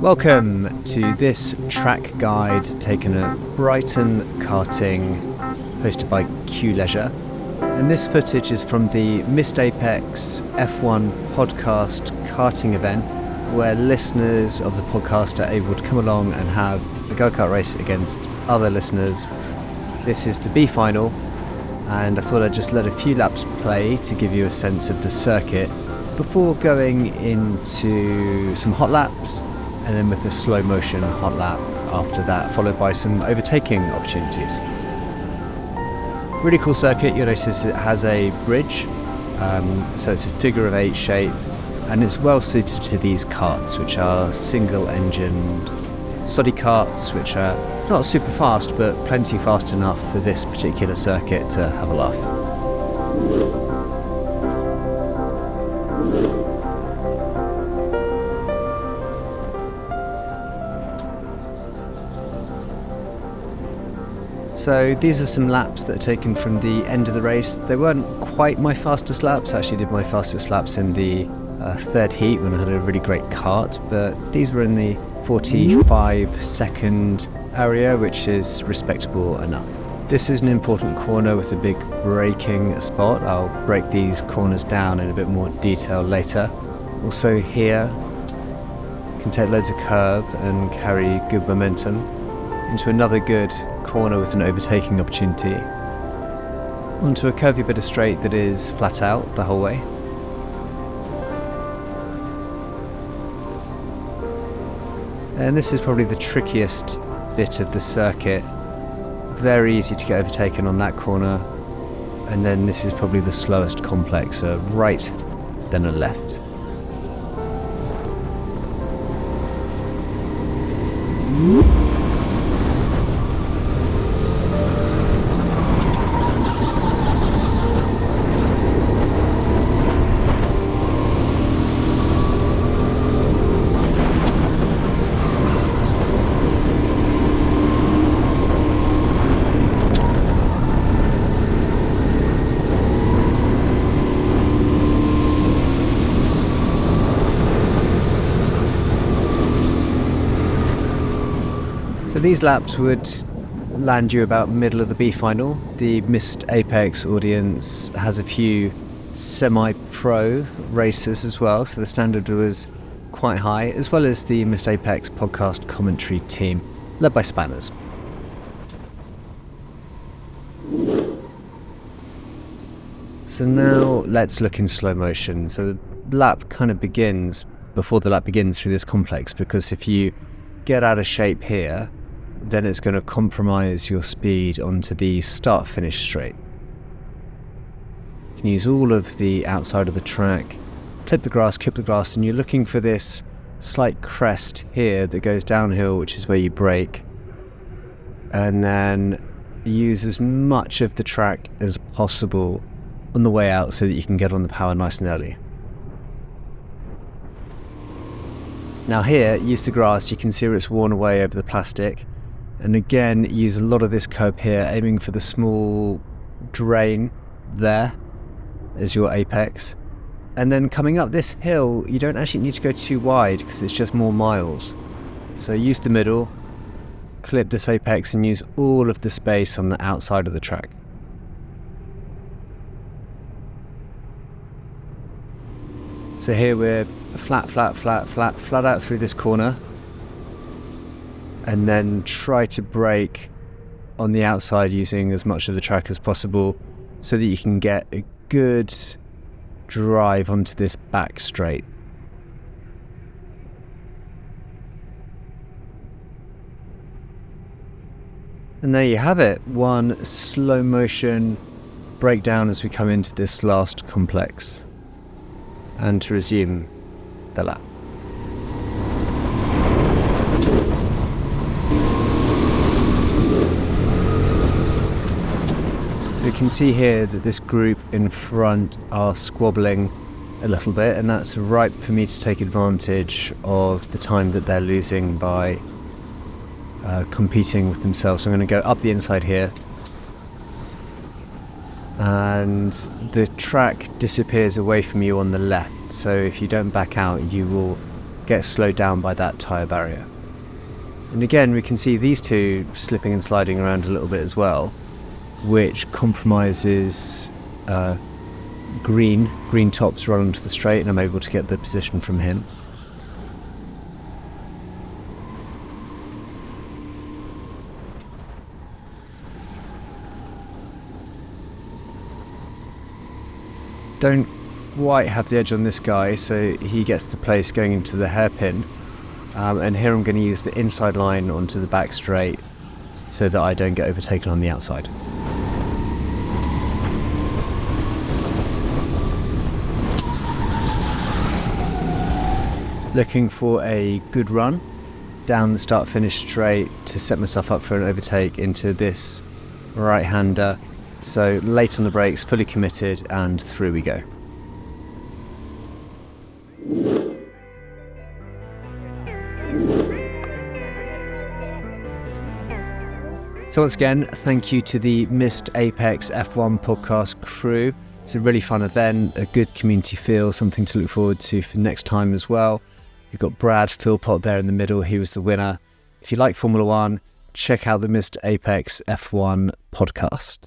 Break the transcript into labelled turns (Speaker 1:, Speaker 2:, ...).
Speaker 1: Welcome to this track guide taken at Brighton Karting, hosted by Q Leisure. And this footage is from the Missed Apex F1 podcast karting event, where listeners of the podcast are able to come along and have a go-kart race against other listeners. This is the B final, and I thought I'd just let a few laps play to give you a sense of the circuit before going into some hot laps, and then with a slow motion hot lap after that, followed by some overtaking opportunities. Really cool circuit. You'll notice it has a bridge, so it's a figure of 8 shape, and it's well suited to these karts, which are single engined SODI karts, which are not super fast but plenty fast enough for this particular circuit to have a laugh. So these are some laps that are taken from the end of the race. They weren't quite my fastest laps. I actually did my fastest laps in the third heat when I had a really great kart, but these were in the 45-second area, which is respectable enough. This is an important corner with a big braking spot. I'll break these corners down in a bit more detail later. Also here, can take loads of curve and carry good momentum into another good corner with an overtaking opportunity, onto a curvy bit of straight that is flat out the whole way. And this is probably the trickiest bit of the circuit. Very easy to get overtaken on that corner, and then this is probably the slowest complex, a right then a left. So these laps would land you about middle of the B final. The Missed Apex audience has a few semi-pro racers as well, so the standard was quite high, as well as the Missed Apex podcast commentary team, led by Spanners. So now let's look in slow motion. So the lap kind of begins before the lap begins through this complex, because if you get out of shape here, then it's going to compromise your speed onto the start-finish straight. You can use all of the outside of the track, clip the grass, and you're looking for this slight crest here that goes downhill, which is where you brake, and then use as much of the track as possible on the way out so that you can get on the power nice and early. Now here, use the grass. You can see where it's worn away over the plastic. And again, use a lot of this curb here, aiming for the small drain there as your apex. And then coming up this hill, you don't actually need to go too wide because it's just more miles. So use the middle, clip this apex, and use all of the space on the outside of the track. So here we're flat out through this corner, and then try to brake on the outside using as much of the track as possible so that you can get a good drive onto this back straight. And there you have it, one slow motion breakdown as we come into this last complex, and to resume the lap. So you can see here that this group in front are squabbling a little bit, and that's ripe for me to take advantage of the time that they're losing by competing with themselves. So I'm going to go up the inside here, and the track disappears away from you on the left, so if you don't back out you will get slowed down by that tyre barrier. And again we can see these two slipping and sliding around a little bit as well, which compromises green tops run onto the straight, and I'm able to get the position from him. Don't quite have the edge on this guy, so he gets the place going into the hairpin, and here I'm going to use the inside line onto the back straight so that I don't get overtaken on the outside. Looking for a good run down the start finish straight to set myself up for an overtake into this right-hander. So late on the brakes, fully committed, and through we go. So once again, thank you to the Missed Apex F1 podcast crew. It's a really fun event, a good community feel, something to look forward to for next time as well. You've got Brad Philpott there in the middle, he was the winner. If you like Formula One, check out the Missed Apex F1 podcast.